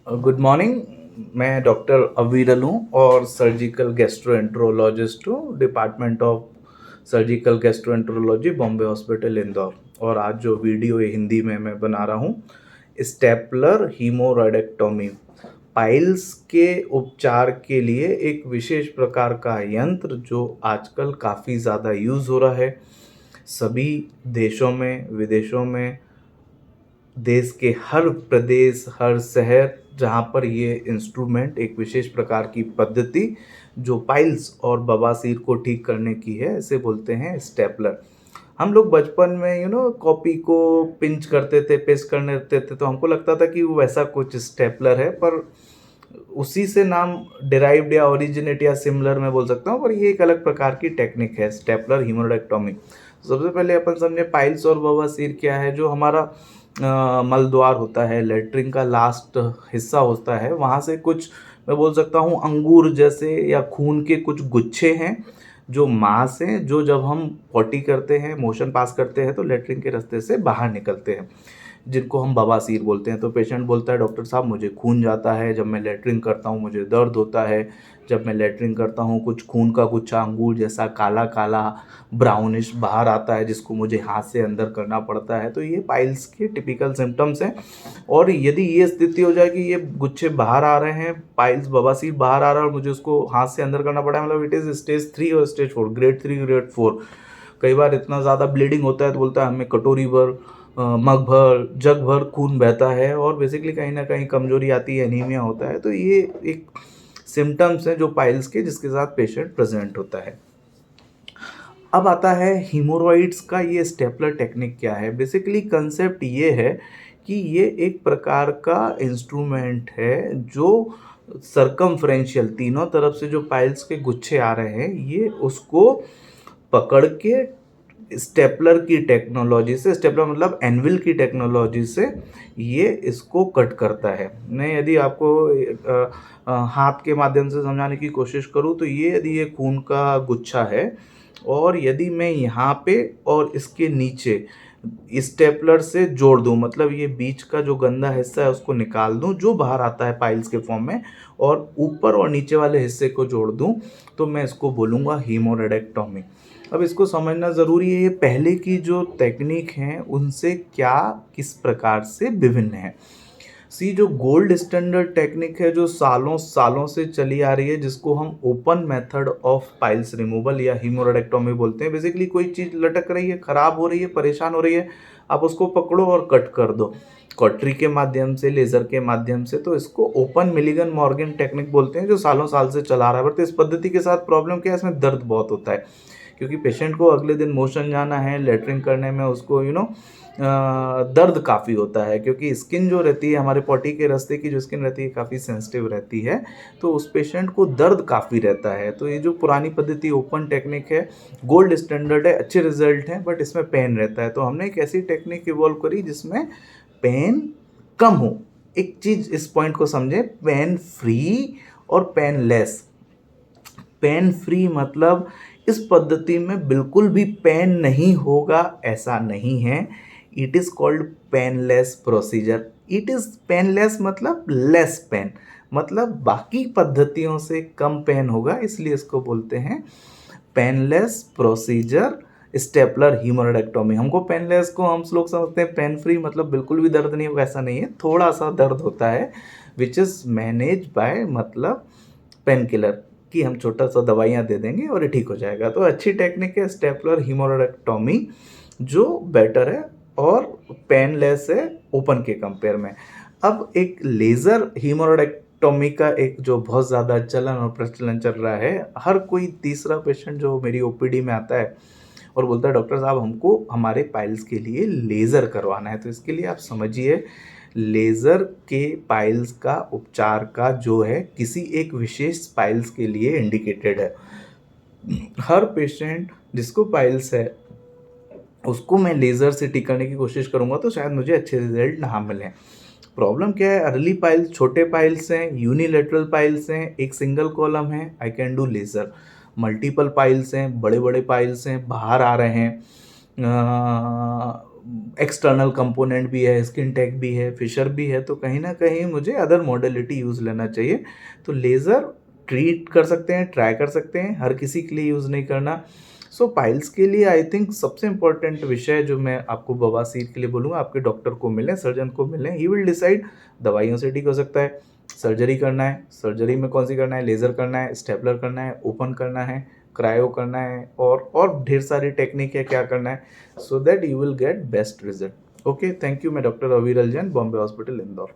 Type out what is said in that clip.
Good morning. मैं doctor अवीरल हूँ और सर्जिकल गैस्ट्रोएंट्रोलॉजिस्ट हूँ, department of surgical gastroenterology, Bombay hospital, Indore. और आज जो वीडियो ये हिंदी में मैं बना रहा हूँ, स्टेपलर हीमोरॉइडेक्टोमी, पाइल्स के उपचार के लिए एक विशेष प्रकार का यंत्र जो आजकल काफ़ी ज़्यादा यूज़ हो रहा है। सभी देशों में, विदेशों में, देश के हर प्रदेश, हर शहर जहाँ पर ये इंस्ट्रूमेंट, एक विशेष प्रकार की पद्धति जो पाइल्स और बवासीर को ठीक करने की है, इसे बोलते हैं स्टेपलर। हम लोग बचपन में कॉपी को पिंच करते थे, पेस्ट करने देते थे, तो हमको लगता था कि वो वैसा कुछ स्टेपलर है, पर उसी से नाम डिराइव्ड या ओरिजिनेट या सिमिलर मैं बोल सकता हूँ, पर ये एक अलग प्रकार की टेक्निक है, स्टेपलर हीमोरेक्टोमी। सबसे पहले अपन समझे पाइल्स और बवासीर क्या है। जो हमारा मल द्वार होता है, लेटरिन का लास्ट हिस्सा होता है, वहाँ से कुछ मैं बोल सकता हूँ अंगूर जैसे या खून के कुछ गुच्छे हैं, जो मांस हैं, जो जब हम पॉटी करते हैं, मोशन पास करते हैं, तो लेटरिन के रास्ते से बाहर निकलते हैं, जिनको हम बवासीर बोलते हैं। तो पेशेंट बोलता है, डॉक्टर साहब मुझे खून जाता है, जब मैं लेटरिन करता हूँ मुझे दर्द होता है, जब मैं लेटरिन करता हूँ कुछ खून का गुच्छा अंगूर जैसा काला काला ब्राउनिश बाहर आता है, जिसको मुझे हाथ से अंदर करना पड़ता है। तो ये पाइल्स के टिपिकल सिम्टम्स हैं। और यदि ये स्थिति हो जाए कि ये गुच्छे बाहर आ रहे हैं, पाइल्स बवासीर बाहर आ रहा है और मुझे उसको हाथ से अंदर करना पड़ा है, मतलब इट इज़ स्टेज 3 और स्टेज 4, ग्रेड 3 ग्रेड 4। कई बार इतना ज़्यादा ब्लीडिंग होता है तो बोलता है हमें कटोरी भर, मग भर, जग भर खून बहता है, और बेसिकली कहीं ना कहीं कमजोरी आती है, एनीमिया होता है। तो ये एक सिम्टम्स हैं जो पाइल्स के, जिसके साथ पेशेंट प्रेजेंट होता है। अब आता है हीमोरॉइड्स का ये स्टेपलर टेक्निक क्या है। बेसिकली कंसेप्ट ये है कि ये एक प्रकार का इंस्ट्रूमेंट है जो सरकमफ्रेंशियल, तीनों तरफ से जो पाइल्स के गुच्छे आ रहे हैं, ये उसको पकड़ के स्टेपलर की टेक्नोलॉजी से, स्टेपलर मतलब एनविल की टेक्नोलॉजी से, ये इसको कट करता है। मैं यदि आपको हाथ के माध्यम से समझाने की कोशिश करूँ तो ये, यदि ये खून का गुच्छा है और यदि मैं यहाँ पे और इसके नीचे स्टेपलर से जोड़ दूं, मतलब ये बीच का जो गंदा हिस्सा है उसको निकाल दूं जो बाहर आता है पाइल्स के फॉर्म में, और ऊपर और नीचे वाले हिस्से को जोड़ दूं, तो मैं इसको बोलूँगा हीमोरेक्टोमी। अब इसको समझना ज़रूरी है, ये पहले की जो टेक्निक हैं उनसे क्या, किस प्रकार से विभिन्न है। सी, जो गोल्ड स्टैंडर्ड टेक्निक है, जो सालों सालों से चली आ रही है, जिसको हम open method of piles removal या हीमोरेक्टोमी बोलते हैं। बेसिकली कोई चीज़ लटक रही है, ख़राब हो रही है, परेशान हो रही है, आप उसको पकड़ो और कट कर दो, कटरी के माध्यम से, लेज़र के माध्यम से। तो इसको ओपन मिलिगन मॉर्गन टेक्निक बोलते हैं, जो सालों साल से चला रहा है। बट इस पद्धति के साथ प्रॉब्लम क्या है, इसमें दर्द बहुत होता है, क्योंकि पेशेंट को अगले दिन मोशन जाना है, लेटरिन करने में उसको दर्द काफ़ी होता है, क्योंकि स्किन जो रहती है, हमारे पॉटी के रास्ते की जो स्किन रहती है, काफ़ी सेंसिटिव रहती है, तो उस पेशेंट को दर्द काफ़ी रहता है। तो ये जो पुरानी पद्धति ओपन टेक्निक है, गोल्ड स्टैंडर्ड है, अच्छे रिजल्ट हैं, बट इसमें पेन रहता है। तो हमने एक ऐसी टेक्निक इवॉल्व करी जिसमें पेन कम हो। एक चीज़ इस पॉइंट को समझें, पेन फ्री और पेन लेस। पेन फ्री मतलब इस पद्धति में बिल्कुल भी पेन नहीं होगा, ऐसा नहीं है। It is called painless procedure. It is painless मतलब लेस पेन, मतलब बाकी पद्धतियों से कम पेन होगा, इसलिए इसको बोलते हैं पेनलेस प्रोसीजर, स्टेपलर हीमोरेक्टोमी। हमको पेनलेस को हम लोग समझते हैं पेन फ्री, मतलब बिल्कुल भी दर्द नहीं होगा, ऐसा नहीं है। थोड़ा सा दर्द होता है, विच इज़ मैनेज बाय, मतलब पेन किलर की हम छोटा सा दवाइयाँ दे देंगे और ये ठीक हो जाएगा। तो अच्छी टेक्निक है स्टेपलर हीमोरेक्टोमी, जो बेटर है और पेनलेस है ओपन के कंपेयर में। अब एक लेज़र हीमोरेक्टोमी का एक जो बहुत ज़्यादा चलन और प्रचलन चल रहा है, हर कोई तीसरा पेशेंट जो मेरी ओपीडी में आता है और बोलता है, डॉक्टर साहब हमको हमारे पाइल्स के लिए लेज़र करवाना है। तो इसके लिए आप समझिए, लेज़र के पाइल्स का उपचार का जो है, किसी एक विशेष पाइल्स के लिए इंडिकेटेड है। हर पेशेंट जिसको पाइल्स है उसको मैं लेज़र से ठीक करने की कोशिश करूँगा तो शायद मुझे अच्छे रिजल्ट ना मिलें। प्रॉब्लम क्या है, अर्ली पाइल्स, छोटे पाइल्स हैं, यूनिलेटरल पाइल्स हैं, एक सिंगल कॉलम है, I can do laser. Multiple piles हैं, बड़े बड़े पाइल्स हैं, बाहर आ रहे हैं, एक्सटर्नल कंपोनेंट भी है, स्किन टेक भी है, फिशर भी है, तो कहीं ना कहीं मुझे अदर मॉडलिटी यूज़ लेना चाहिए। तो लेज़र ट्रीट कर सकते हैं, ट्राई कर सकते हैं, हर किसी के लिए यूज़ नहीं करना। सो पाइल्स के लिए आई थिंक सबसे इम्पोर्टेंट विषय जो मैं आपको बवासीर के लिए बोलूँगा, आपके डॉक्टर को मिलें, सर्जन को मिलें, ही विल डिसाइड। दवाइयों से ठीक हो सकता है, सर्जरी करना है, सर्जरी में कौन सी करना है, लेज़र करना है, स्टेपलर करना है, ओपन करना है, क्रायो करना है, और ढेर सारी टेक्निक है क्या करना है, so that you will get best result. Okay, thank you. मैं डॉक्टर अविरल जैन, बॉम्बे हॉस्पिटल, इंदौर।